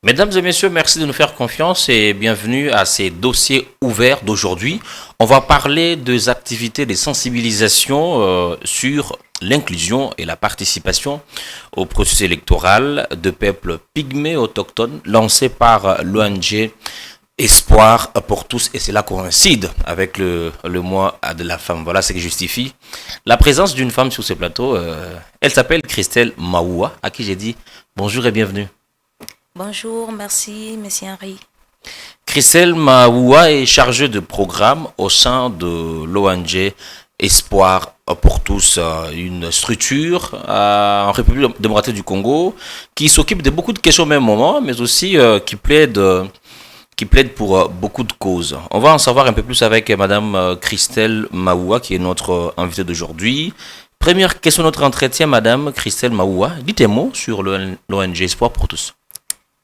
Mesdames et messieurs, merci de nous faire confiance et bienvenue à ces dossiers ouverts d'aujourd'hui. On va parler des activités de sensibilisation sur l'inclusion et la participation au processus électoral de peuples pygmées autochtones lancé par l'ONG Espoir pour tous, et cela coïncide avec le mois de la femme. Voilà ce qui justifie la présence d'une femme sur ce plateau. Elle s'appelle Christelle Maoua, à qui j'ai dit bonjour et bienvenue. Bonjour, merci, Monsieur Henri. Christelle Maoua est chargée de programme au sein de l'ONG Espoir pour tous, une structure en République démocratique du Congo qui s'occupe de beaucoup de questions au même moment, mais aussi qui plaide pour beaucoup de causes. On va en savoir un peu plus avec Madame Christelle Maoua, qui est notre invitée d'aujourd'hui. Première question de notre entretien, Madame Christelle Maoua. Dites un mot sur l'ONG Espoir pour tous.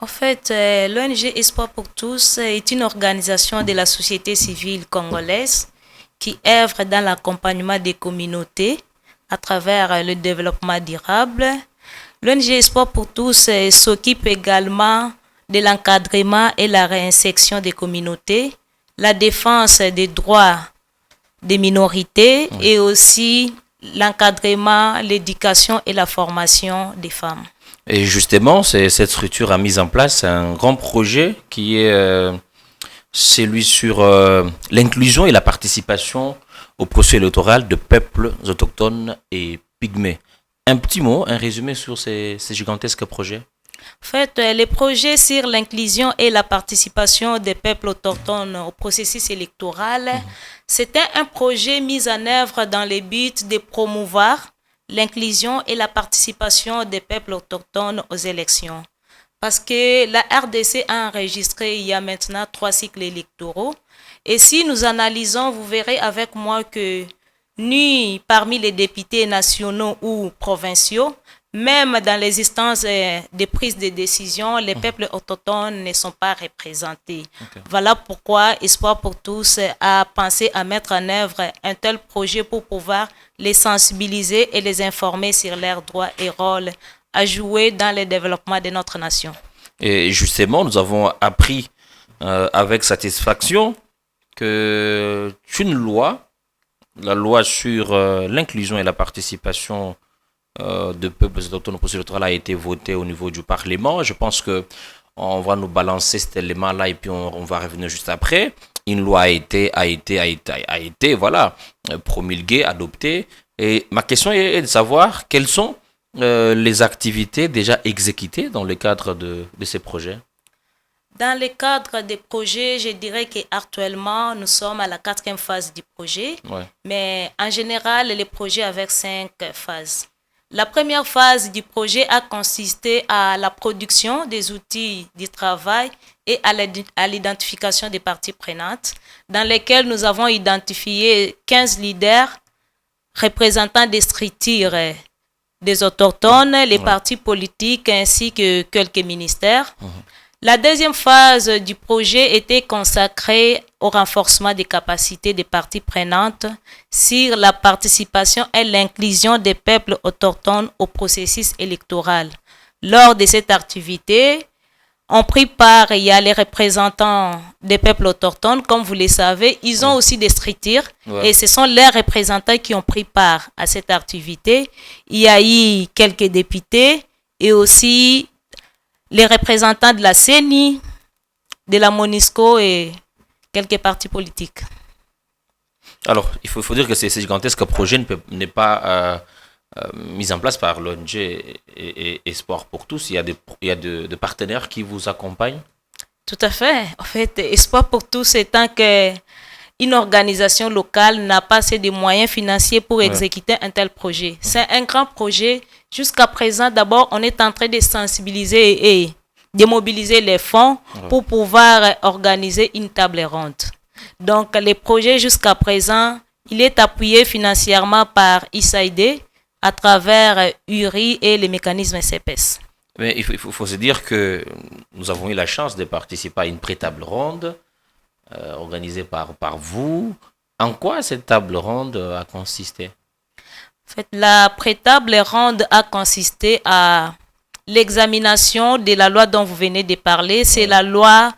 En fait, l'ONG Espoir pour tous est une organisation de la société civile congolaise qui œuvre dans l'accompagnement des communautés à travers le développement durable. L'ONG Espoir pour tous s'occupe également de l'encadrement et la réinsertion des communautés, la défense des droits des minorités et aussi l'encadrement, l'éducation et la formation des femmes. Et justement, cette structure a mis en place un grand projet qui est celui sur l'inclusion et la participation au processus électoral de peuples autochtones et pygmées. Un petit mot, un résumé sur ces gigantesques projets. En fait, les projets sur l'inclusion et la participation des peuples autochtones au processus électoral, c'était un projet mis en œuvre dans le but de promouvoir l'inclusion et la participation des peuples autochtones aux élections. Parce que la RDC a enregistré il y a maintenant 3 cycles électoraux. Et si nous analysons, vous verrez avec moi que ni parmi les députés nationaux ou provinciaux, même dans les instances de prise de décision, les peuples autochtones ne sont pas représentés. Okay. Voilà pourquoi Espoir pour tous a pensé à mettre en œuvre un tel projet pour pouvoir les sensibiliser et les informer sur leurs droits et rôles à jouer dans le développement de notre nation. Et justement, nous avons appris avec satisfaction qu'une loi, la loi sur l'inclusion et la participation de peuples autochtones au processus électoral a été votée au niveau du Parlement. Je pense qu'on va nous balancer cet élément-là et puis on va revenir juste après. Une loi a été voilà, promulguée, adoptée. Et ma question est de savoir quelles sont les activités déjà exécutées dans le cadre de ces projets. Dans le cadre des projets, je dirais qu'actuellement, nous sommes à la 4e phase du projet. Ouais. Mais en général, les projets avec 5 phases. La première phase du projet a consisté à la production des outils du travail et à l'identification des parties prenantes, dans lesquelles nous avons identifié 15 leaders représentant des structures des autochtones, les partis politiques ainsi que quelques ministères. La deuxième phase du projet était consacrée au renforcement des capacités des parties prenantes sur la participation et l'inclusion des peuples autochtones au processus électoral. Lors de cette activité, ont pris part, il y a les représentants des peuples autochtones, comme vous le savez, ils ont aussi des structures et ce sont leurs représentants qui ont pris part à cette activité. Il y a eu quelques députés et aussi les représentants de la CENI, de la MONUSCO et quelques partis politiques. Alors, il faut dire que ces gigantesques projets n'est pas mis en place par l'ONG et Espoir pour tous. Il y a de partenaires qui vous accompagnent. Tout à fait. En fait, Espoir pour tous étant qu'une organisation locale n'a pas assez de moyens financiers pour exécuter un tel projet. C'est un grand projet. Jusqu'à présent, d'abord, on est en train de sensibiliser et de mobiliser les fonds pour pouvoir organiser une table ronde. Donc, le projet jusqu'à présent, il est appuyé financièrement par ISAID à travers URI et les mécanismes CPS. Mais il faut se dire que nous avons eu la chance de participer à une pré-table ronde organisée par vous. En quoi cette table ronde a consisté? En fait, la pré-table ronde a consisté à l'examination de la loi dont vous venez de parler. C'est la loi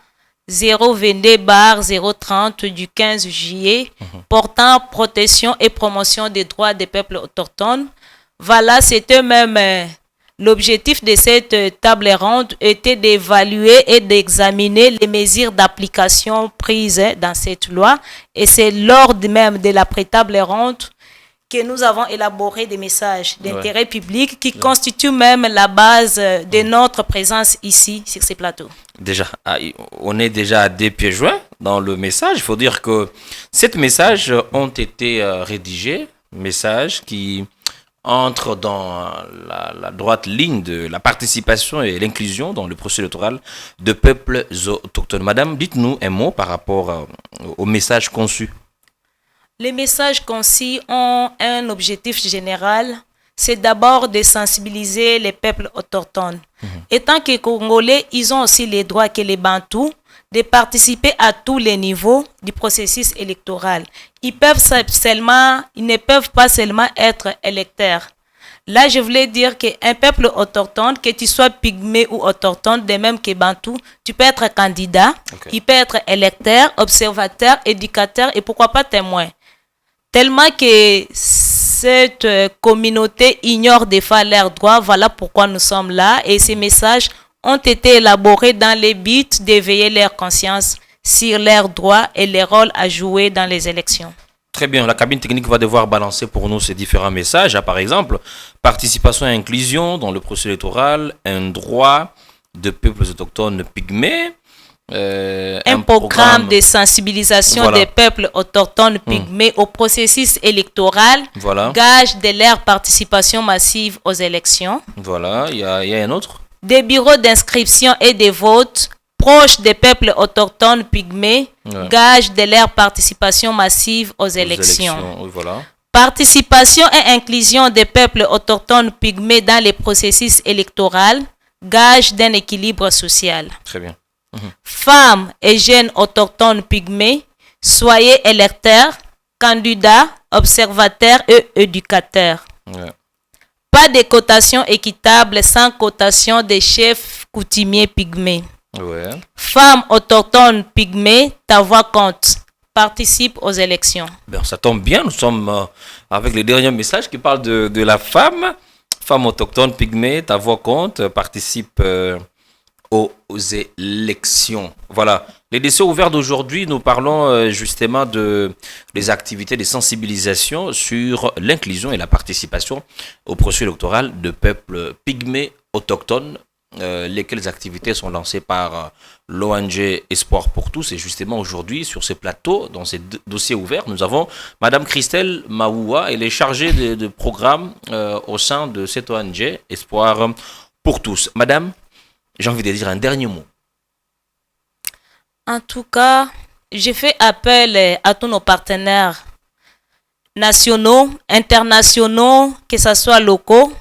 022/030 du 15 juillet portant protection et promotion des droits des peuples autochtones. Voilà, c'était même l'objectif de cette table ronde était d'évaluer et d'examiner les mesures d'application prises dans cette loi. Et c'est lors même de la pré-table ronde que nous avons élaboré des messages d'intérêt public qui constituent même la base de notre présence ici sur ces plateaux. Déjà, on est déjà à 2 pieds joints dans le message. Il faut dire que ces messages ont été rédigés, messages qui entrent dans la droite ligne de la participation et l'inclusion dans le processus électoral de peuples autochtones. Madame, dites-nous un mot par rapport au message conçu. Les messages concis ont un objectif général, c'est d'abord de sensibiliser les peuples autochtones. Étant que Congolais, ils ont aussi les droits que les Bantous de participer à tous les niveaux du processus électoral. Ils ne peuvent pas seulement être électeurs. Là, je voulais dire qu'un peuple autochtone, que tu sois pygmée ou autochtone, de même que Bantou, tu peux être candidat, il peut être électeur, observateur, éducateur et pourquoi pas témoin. Tellement que cette communauté ignore des fois leurs droits, voilà pourquoi nous sommes là. Et ces messages ont été élaborés dans le but d'éveiller leur conscience sur leurs droits et les rôles à jouer dans les élections. Très bien, la cabine technique va devoir balancer pour nous ces différents messages. Par exemple, participation et inclusion dans le processus électoral, un droit de peuples autochtones pygmées. Un programme de sensibilisation des peuples autochtones pygmées au processus électoral, gage de leur participation massive aux élections. Voilà, il y a un autre. Des bureaux d'inscription et de vote proches des peuples autochtones pygmées, gage de leur participation massive aux élections. Participation et inclusion des peuples autochtones pygmées dans les processus électoraux, gage d'un équilibre social. Très bien. Femmes et jeunes autochtones pygmées, soyez électeurs, candidats, observateurs et éducateurs. Pas de cotation équitable sans cotation des chefs coutumiers pygmées. Femmes autochtones pygmées, ta voix compte. Participe aux élections. Ben, ça tombe bien, nous sommes avec les derniers messages qui parlent de la femme. Femme autochtone pygmée, ta voix compte. Participe aux élections. Voilà. Les dossiers ouverts d'aujourd'hui, nous parlons justement des activités de sensibilisation sur l'inclusion et la participation au processus électoral de peuples pygmées autochtones, lesquelles activités sont lancées par l'ONG Espoir pour tous. Et justement aujourd'hui, sur ce plateau, dans ces dossiers ouverts, nous avons Madame Christelle Maoua. Elle est chargée de programme au sein de cette ONG Espoir pour tous. Madame, j'ai envie de dire un dernier mot. En tout cas, je fais appel à tous nos partenaires nationaux, internationaux, que ce soit locaux,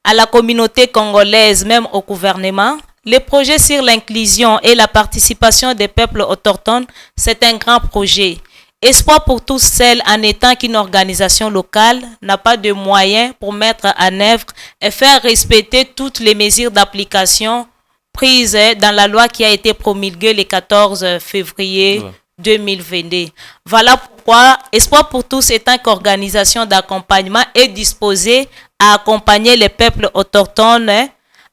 à la communauté congolaise, même au gouvernement. Les projets sur l'inclusion et la participation des peuples autochtones, c'est un grand projet. Espoir pour tous, celle en étant qu'une organisation locale n'a pas de moyens pour mettre en œuvre et faire respecter toutes les mesures d'application prises dans la loi qui a été promulguée le 14 février 2022. Voilà pourquoi Espoir pour tous, étant qu'organisation d'accompagnement, est disposée à accompagner les peuples autochtones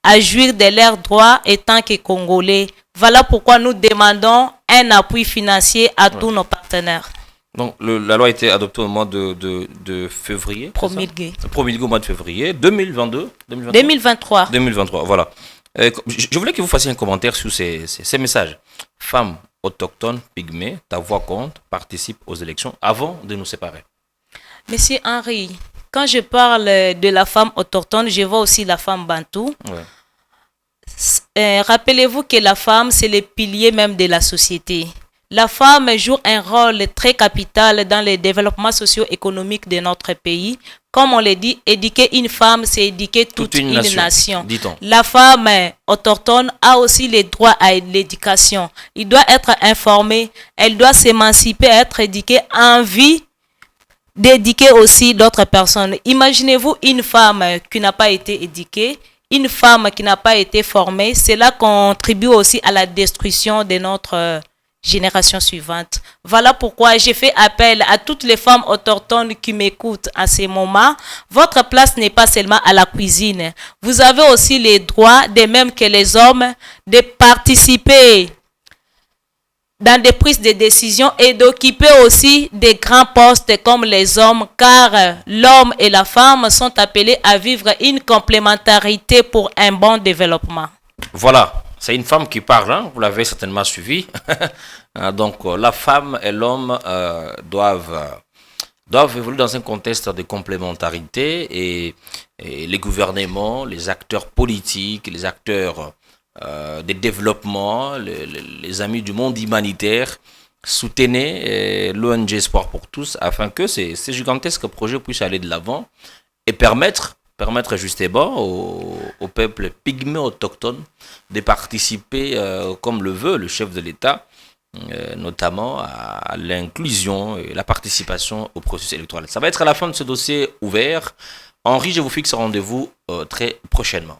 à jouir de leurs droits étant que Congolais. Voilà pourquoi nous demandons un appui financier à tous nos partenaires. Donc, la loi a été adoptée au mois de février. Promulguée. Promulguée au mois de février 2022. 2023. 2023, voilà. Je voulais que vous fassiez un commentaire sur ces messages. Femmes autochtones, pygmées, ta voix compte, participe aux élections avant de nous séparer. Monsieur Henri, quand je parle de la femme autochtone, je vois aussi la femme bantou. Rappelez-vous que la femme, c'est le pilier même de la société. La femme joue un rôle très capital dans le développement socio-économique de notre pays. Comme on le dit, éduquer une femme, c'est éduquer toute une nation. La femme autochtone a aussi les droits à l'éducation. Elle doit être informée, elle doit s'émanciper, être éduquée en vie d'éduquer aussi d'autres personnes. Imaginez-vous une femme qui n'a pas été éduquée, une femme qui n'a pas été formée, cela contribue aussi à la destruction de notre génération suivante. Voilà pourquoi j'ai fait appel à toutes les femmes autochtones qui m'écoutent en ce moment. Votre place n'est pas seulement à la cuisine. Vous avez aussi les droits, de même que les hommes, de participer dans des prises de décision et d'occuper aussi des grands postes comme les hommes, car l'homme et la femme sont appelés à vivre une complémentarité pour un bon développement. Voilà, c'est une femme qui parle, hein? Vous l'avez certainement suivi. Donc la femme et l'homme doivent évoluer dans un contexte de complémentarité et les gouvernements, les acteurs politiques, les acteurs de développement, les amis du monde humanitaire, soutenez l'ONG Espoir pour tous afin que ces gigantesques projets puissent aller de l'avant et permettre justement au peuple pygmée autochtone de participer comme le veut le chef de l'État, notamment à l'inclusion et la participation au processus électoral. Ça va être à la fin de ce dossier ouvert. Henri, je vous fixe rendez-vous très prochainement.